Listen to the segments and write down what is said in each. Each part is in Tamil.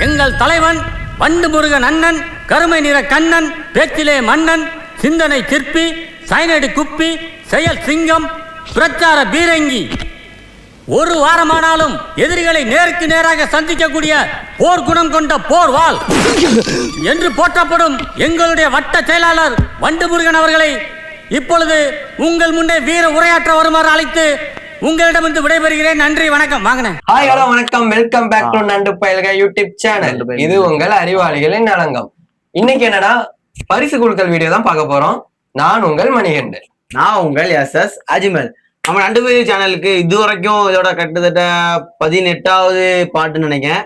எங்கள் தலைவன் வண்டு முருகன் அண்ணன், கருமை நிற கண்ணன், பேச்சிலே மன்னன், சிந்தனை சிற்பி, சைனடி குப்பி, செயல் சிங்கம், பிரச்சார பீரங்கி. ஒரு வாரமானாலும் எதிரிகளை நேருக்கு நேராக சந்திக்கக்கூடிய போர் குணம் கொண்ட போர் வாள் என்று போற்றப்படும் எங்களுடைய வட்ட செயலாளர் வண்டு முருகன் அவர்களை இப்பொழுது உங்கள் முன்னே வீர உரையாற்ற வருமாறு அழைத்து உங்களிடமிருந்து விடைபெறுகிறேன். நன்றி, வணக்கம். வாங்கினேன். ஹாய், ஹலோ, வணக்கம். வெல்கம் பேக் டு நண்டு பயல்க யூடியூப் சேனல். இது உங்கள் அறிவாளிகளின் நலங்கம். இன்னைக்கு என்னடா பரிசு குழுக்கள் வீடியோ தான் பார்க்க போறோம். நான் உங்கள் மணிகண்டன். நான் உங்கள் எஸ் அஜ்மல். நம்ம நண்டு பயிர் சேனலுக்கு இது வரைக்கும் இதோட கிட்டத்தட்ட 18வது பாட்டுன்னு நினைக்கிறேன்.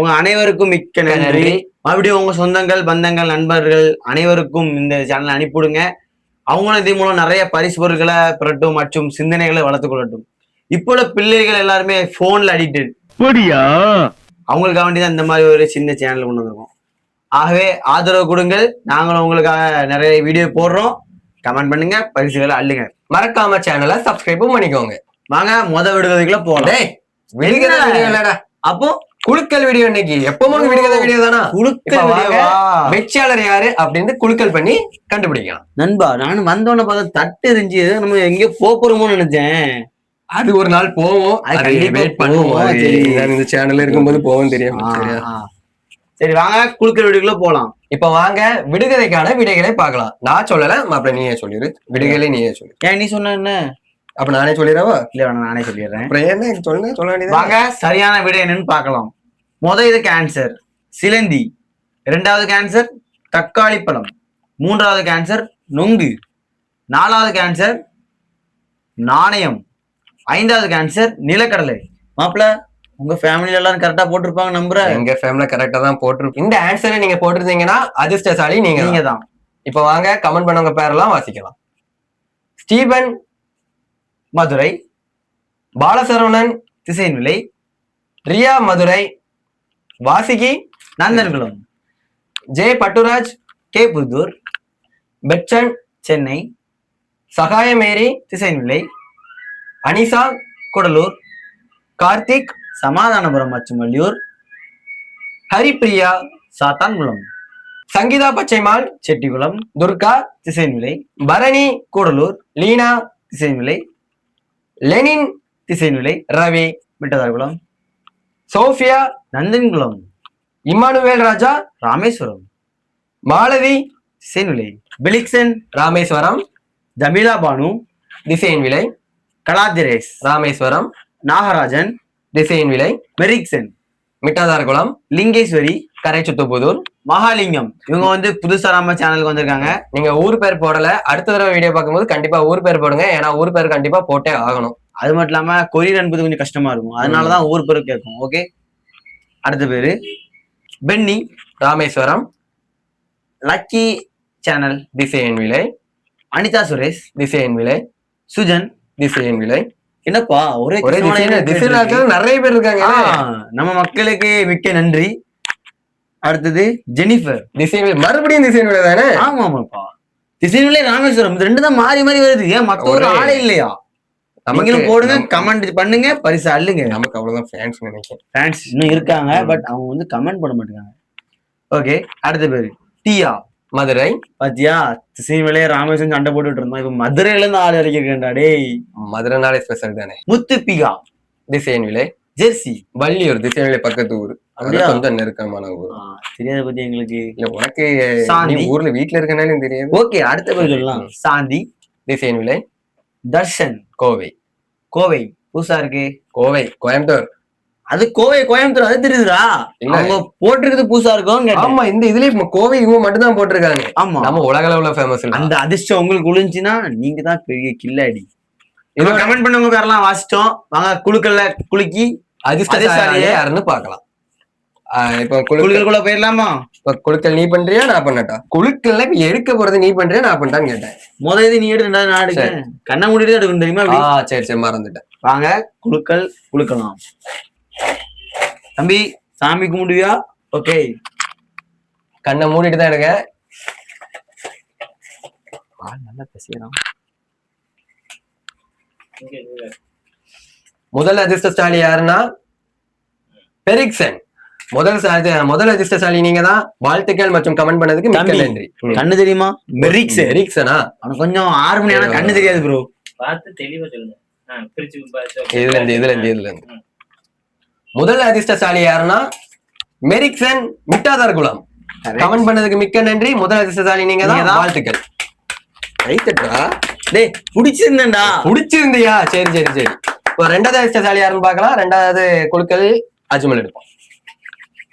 உங்க அனைவருக்கும் மிக்க நன்றி. மறுபடியும் உங்க சொந்தங்கள், பந்தங்கள், நண்பர்கள் அனைவருக்கும் இந்த சேனல் அனுப்பிவிடுங்க. அவங்களும் இதன் மூலம் நிறைய பரிசு பொருட்களை பெறட்டும் மற்றும் சிந்தனைகளை வளர்த்து கொள்ளட்டும். இப்போ உள்ள பிள்ளைகள் எல்லாருமே போன்ல அடிக்டட். அவங்களுக்காக வேண்டிதான் இந்த மாதிரி ஒரு சின்ன சேனல் கொண்டு வந்திருக்கோம். ஆகவே ஆதரவு கொடுங்கள். நாங்களும் உங்களுக்காக நிறைய வீடியோ போடுறோம். கமெண்ட் பண்ணுங்க, பரிசுகளை அள்ளுங்க. மறக்காம சேனலை சப்ஸ்கிரைபும் பண்ணிக்கோங்க. வாங்க விடுதலைக்குள்ள போலாம். அப்போ குழுக்கள் வீடியோ இன்னைக்கு எப்பவும் விடுகதை வீடியோ தானா? வெற்றியாளர் யாரு அப்படின்னு குழுக்கள் பண்ணி கண்டுபிடிக்கலாம். நண்பா, நானும் வந்தோன்னு பார்த்தா தட்டு இருந்துச்சு, நம்ம எங்கேயோ போறோமோன்னு நினைச்சேன். அது ஒரு நாள் போவோம், வெயிட் பண்ணுவோம். இந்த சேனல்ல இருக்கும்போது போவோம், தெரியும். சரி, வாங்க குழுக்கள் வீடியோக்குள்ள போலாம். இப்ப வாங்க விடுகதைக்கான விடைகளை பார்க்கலாம். நான் சொல்லல, அப்புறம் நீயே சொல்லிடு. விடுகதை நீயே சொல்லு. ஏன் நீ சொன்ன என்ன? அப்ப நானே சொல்லிடவா? இல்ல, நானே சொல்லிடுறேன். அப்புறம் என்ன சொல்ல வேண்டியது? வாங்க சரியான விடை என்னன்னு பார்க்கலாம். இதுக்கு ஆன்சர் சிலந்தி, இரண்டாவதுக்கு ஆன்சர் தக்காளி பழம், மூன்றாவதுக்கு ஆன்சர் நொங்கு, நாலாவதுக்கு ஆன்சர் நாணயம், ஐந்தாவதுக்கு ஆன்சர் நிலக்கடலை. மாப்பிள்ள, உங்க ஃபேமிலில எல்லாரும் கரெக்டா போட்டிருப்பாங்க நம்புறேன். எங்க ஃபேமிலில கரெக்டா தான் போட்டிருப்போம். இந்த ஆன்சரை நீங்க போட்டிருந்தீங்கன்னா அதிர்ஷ்டசாலி நீங்க தான். இப்ப வாங்க கமெண்ட் பண்ணவங்க பேரெல்லாம் வாசிக்கலாம். Stephen Madurai, Balasaravanan Thisayanvilai, Riya Madurai, Vasiki Nanthankulam, J Patturaj K Puthur, Petson Chennai, Sahayamary Thisayanvilai, Anisa Gudalur, Karthik Samathanapuram Achumalliyur, Haripriya Sathankulam, Sangeetha Pachaimal Chettikulam, Durga Thisayanvilai, Barani Gudalur, Leena Thisayanvilai, Lenin Thisayanvilai, Ravi Mittatharkulam, Sophia Nanthankulam, Emmanuel Raja Rameswaram, Malathi Thisayanvilai, Filixon Rameswaram, Jameela Banu Thisayanvilai, Kalathiresh Rameswaram, Nagarajan Thisayanvilai, Merikson Mittatharkulam, Lingeswari Karaichuthuputhur, Mahalingam. இவங்க புதுசா நம்ம சேனலுக்கு வந்திருக்காங்க. நீங்க ஊர் பேர் போடல, அடுத்த தடவை வீடியோ பார்க்கும்போது கண்டிப்பா ஊர் பேர் போடுங்க. ஏன்னா ஊர் பேர் கண்டிப்பா போட்டே ஆகணும். அது மட்டும் இல்லாம கொரியர் அனுப்புறது கொஞ்சம் கஷ்டமா இருக்கும், அதனாலதான் ஊர் பேரு கேட்கும். ஓகே, அடுத்த பேரு Benny Rameswaram, lucky channel Thisayanvilai, Anitha Suresh Thisayanvilai, Sujan Thisayanvilai. என்னப்பா ஒரே நிறைய பேர் இருக்காங்க. நம்ம மக்களுக்கு மிக்க நன்றி. அடுத்தது ஜெனிஃபர் திசையன்விலை, மறுபடியும் திசையன்விலை தானே? ஆமாப்பா, திசையன்விலை ராமேஸ்வரம், இது ரெண்டு தான் மாறி மாறி வருது. ஏன் மத்த ஒரு ஆளே இல்லையா? நீங்களும் போடுங்க, கமெண்ட் பண்ணுங்க, பரிசு அள்ளுங்க. நமக்கு அவ்வளவுதான் ஃபேன்ஸ் நினைக்கிறேன். ஃபேன்ஸ் இன்னும் இருக்காங்க, பட் அவங்க கமெண்ட் பண்ண மாட்டாங்க. ஓகே, அடுத்த பேரு டியா மதுரை. பாத்தியா, திசைவிலே ராமேஸ்வரம் சண்டை போட்டுட்டு இருந்தோம், இப்ப மதுரையில இருந்து ஆள் இறக்கிருக்கேன்டா. டேய், மதுரை நாளே ஸ்பெஷல் தானே. முத்துப்பிகா திசையன்விலை, ஜெர்சி வள்ளியூர் திசையன்விலை பக்கத்து ஊர். அப்படியே கொஞ்சம் நெருக்கமான ஊர். தெரியாத பத்தி எங்களுக்கு இல்ல, உனக்கு ஊர்ல வீட்டுல இருக்கனாலும் தெரியாது. ஓகே, அடுத்த பேர் சொல்லலாம். சாந்தி திசையன்விலை, தர்ஷன் கோவை. கோவை புதுசா இருக்கு. கோவை கோயம்புத்தூர். அது கோயம்புத்தூர், அது தெரியுதுடா. அவங்க போட்டிருக்கிறது புதுசா இருக்கும். ஆமா, இந்த இதுலயே கோவை இவங்க மட்டும் தான் போட்டிருக்காங்க. ஆமா, நம்ம உலக அளவுல ஃபேமஸ். அந்த அதிர்ஷ்டம் உங்களுக்கு விழுந்துச்சுன்னா நீங்க தான் பெரிய கில்லாடி. இதோ கமெண்ட் பண்ணவங்க பேரெல்லாம் வாசிச்சோம். வாங்க குழுக்கள்ல குலுக்கி அதிர்ஷ்டசாலியே யாருன்னு பாக்கலாம். இப்ப குழுக்களுக்குள்ள போயிடலாமா? இப்ப குழுக்கள் நீ பண்றியா நான் பண்ணட்டா? குழுக்கள்ல இப்ப எடுக்க போறது நீ பண்றியா நான் பண்ணட்டான்னு கேட்டேன். இது நீ எடு, ரெண்டாவது நான் எடுக்க. கண்ணை மூடிட்டு எடுக்கணும் தெரியுமா? சரி மறந்துட்டேன். வாங்க குழுக்கள் குழுக்கலாம். தம்பி, சாமி கும்பிடுவியா? ஓகே, கண்ணை மூடிட்டு தான் எடுங்க. நல்லா பேசுறான். முதல் அதிர்ஷ்டசாலி யாருன்னா பெரிக்சன். முதல் அதிர்ஷ்டசாலி நீங்க தான். வாழ்த்துக்கள் மற்றும் கமெண்ட் பண்ணதுக்கு மிக்க தம்பி, நன்றி. கண்ணு தெரியுமா? பெரிக்சனா? அவனுக்கு கொஞ்சம் 6 மணி ஆனா கண்ணு தெரியாது ப்ரோ. பார்த்து தெளிவா சொல்லுங்க. இதுல இருந்து முதல் அதிர்ஷ்டசாலி யாருன்னா மெரிக்சன் மிட்டாதார் குளம். கமெண்ட் பண்ணதுக்கு மிக்க நன்றி. முதல் அதிர்ஷ்டசாலி நீங்க தான். வாழ்த்துக்கள். டேய் புடிச்சிருந்தா புடிச்சிருந்தியா? சரி. இப்போ ரெண்டாவது அதிர்ஷ்டசாலி யாருன்னு பாக்கலாம். ரெண்டாவது குழுக்கள் அஜ்மல் எடுப்போம்.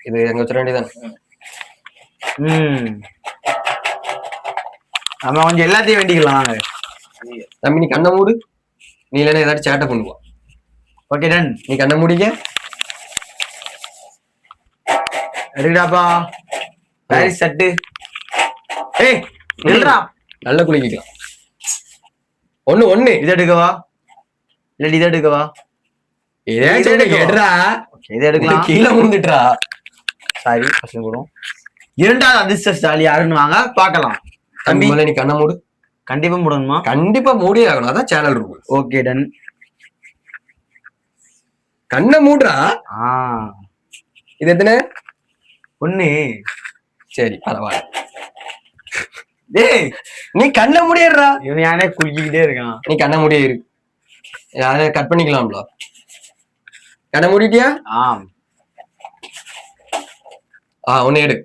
இது எங்க வச்சிட வேண்டியதான். நம்ம கொஞ்சம் எல்லாத்தையும் வேண்டிக்கலாம். தம்பி நீ கண்ணை மூடு. நீ இல்லைன்னா ஏதாச்சும் சேட்டை பண்ணுவா. Okay done. நீ கண்ணை மூடிக்க. எடுக்கடாப்பா பாரிஸ் சட்டு. ஏய் நில்றா. நல்ல குளிக்கலாம். ஒண்ணு இதை எடுக்கவா இல்ல இதை எடுக்கவா? எடுறா. இதை எடுக்கலாம். கீழே விழுந்துட்டா. சாரி பசங்க கூட. இரண்டாவது அதிர்ஷ்டசாலி யாருன்னு வாங்க பாக்கலாம். தம்பி நீ கண்ணை மூடு. கண்டிப்பா மூடணுமா? கண்டிப்பா மூடியே ஆகணும். அதான் சேனல் ரூல். Okay done. கண்ணை மூடுறா. இது எத்தனை? 1. சரி பரவாயில்ல. டேய் நீ கண்ணை முடியறா. இவன் யானே குளிக்கிட்டே இருக்கான். நீ கண்ணை முடிய இரு. அதை கட் பண்ணிக்கலாம்ல. கண்ணை மூடிட்டியா? ஒன்னு எடு.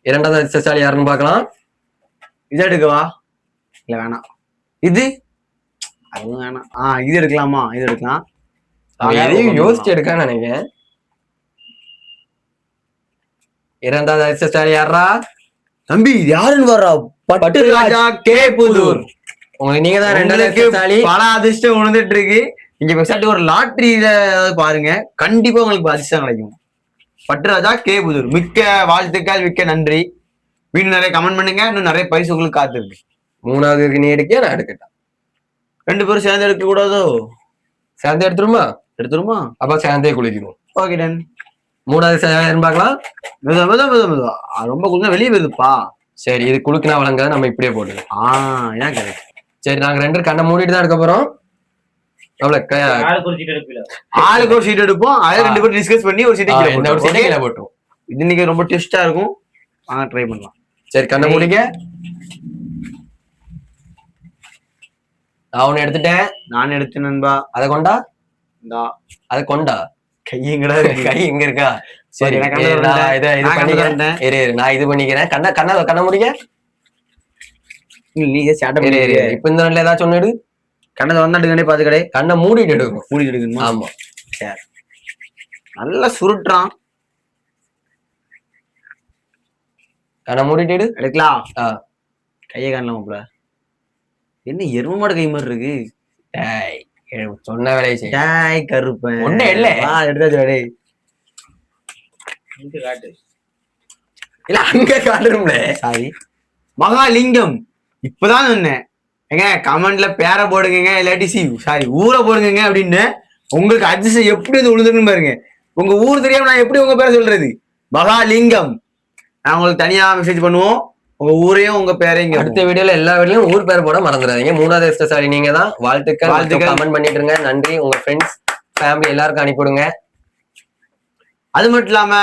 இரண்டாவது அதிர்ஷ்டசாலி யாருன்னு பாக்கலாம். இதை எடுக்கவா இல்ல வேணாம்? இது அதுவும் வேணாம். இது எடுக்கலாமா? இது எடுக்கலாம். எதையும் யோசிச்சு எடுக்கான்னு நினைக்கிறேன். இரண்டாவது அதிர்ஷ்டசாலி யாரா? தம்பி இது யாருன்னு வர்றா? பட்டு ராஜா கே புதூர். உங்களுக்கு நீங்க தான் ரெண்டாவது அதிர்ஷ்டசாலி. பல அதிர்ஷ்டம் உணர்ந்துட்டு இருக்கு. நீங்க பெருசாட்டு ஒரு லாட்டரியில பாருங்க, கண்டிப்பா உங்களுக்கு அதிர்ஷ்டம் கிடைக்கும். பட்டுராஜா கே புதூர், மிக்க வாழ்த்துக்கள், மிக்க நன்றி. வீடு நிறைய கமெண்ட் பண்ணுங்க. இன்னும் நிறைய பரிசு உங்களுக்கு காத்திருக்கு. மூணாவது இருக்கு. நீ எடுக்க நான் எடுக்கட்டேன். 2 பேரும் சேர்ந்து எடுக்க கூடாதோ? சேர்ந்து எடுத்துருமா? அப்ப சேர்ந்தே குளிக்கணும். Okay done. மூணாவது பாக்கலாம். மெதுவா ரொம்ப கொஞ்சம் வெளியே வருதுப்பா. சரி இது குளுக்குனா வழங்க நம்ம இப்படியே போட்டுக்கலாம். ஏன் கரெக்ட். சரி நாங்க 2 கண்ணை மூடிட்டு தான் எடுக்க போறோம். ஆளுக்கு ஒரு சீட் எடுப்போம். அதை 2 பேரும் டிஸ்கஸ் பண்ணி ஒரு சீட்டை கீழே போட்டுருவோம். இது இன்னைக்கு ரொம்ப டெஸ்டா இருக்கும். ட்ரை பண்ணலாம். சரி கண்ணை மூடிக்க. நான் ஒண்ணு எடுத்துட்டேன். நான் எடுத்தேன் நண்பா. அதை கொண்டா. அதை கொண்டா. கை எங்கடா? கை எங்க இருக்கா? சரி நான் இது பண்ணிக்கிறேன். கண்ணை முடிக்க. இப்ப இந்த ரெண்டுல ஏதாச்சும் ஒண்ணு எடு. கண்ணை வந்தாட்டு பாத்து கடை. கண்ணை மூடிட்டு எடுக்கணும். மூடிட்டு எடுக்கணும். ஆமா சரி. நல்லா சுருட்டுறான். கண்ணை மூடிட்டு எடு. எடுக்கலாம். கையை காணலாம்ல. என்ன எரும மாடு கை மாதிரி இருக்கு. சொன்ன வேலையை செய்ய கருப்பேன். ஒண்ணு இல்ல எடுத்தாச்சு. இல்ல அங்க காட்டுறோம்ல. சாரி மகாலிங்கம். இப்பதான் சொன்னேன் எங்க கமெண்ட்ல பேரை போடுங்க, இல்லாட்டி ஊரை போடுங்க அப்படின்னு. உங்களுக்கு அதிர்ஷ்டம் எப்படி வந்து விழுந்துருன்னு பாருங்க. உங்க ஊர் தெரியாம நான் எப்படி உங்க பேரை சொல்றது? மகாலிங்கம். நான் உங்களுக்கு தனியா மெசேஜ் பண்ணுவோம். உங்க ஊரையும் உங்க பேரையும் அடுத்த வீடியோல எல்லா வீடியோலயும் ஊர் பேர் போட மறந்துடாதீங்க. மூணாவது அதிர்ஷ்டசாலி நீங்க தான். வாழ்த்துக்கள். கமெண்ட் பண்ணிட்டு இருங்க. நன்றி. உங்க ஃப்ரெண்ட்ஸ் ஃபேமிலி எல்லாருக்கும் அனுப்பிவிடுங்க. அது மட்டும் இல்லாம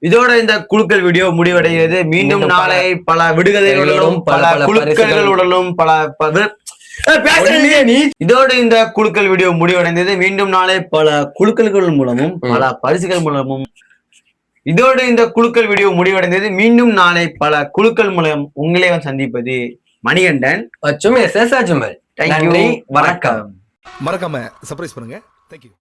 இதோட இந்த குழுக்கள் வீடியோ முடிவடைகிறது. மீண்டும் நாளை பல விடுகதைகளுடனும் பல குழுக்களுடனும் இதோடு இந்த குழுக்கள் வீடியோ முடிவடைந்தது. மீண்டும் நாளை பல குழுக்கள் மூலமும் பல பரிசுகள் மூலமும் இதோடு இந்த குழுக்கள் வீடியோ முடிவடைந்தது. மீண்டும் நாளை பல குழுக்கள் மூலம் உங்களே சந்திப்பது மணிகண்டன் மற்றும் எஸ்.எஸ். அஜ்மல். வணக்கம். மறக்காம சர்ப்ரைஸ் பண்ணுங்க. தேங்க்யூ.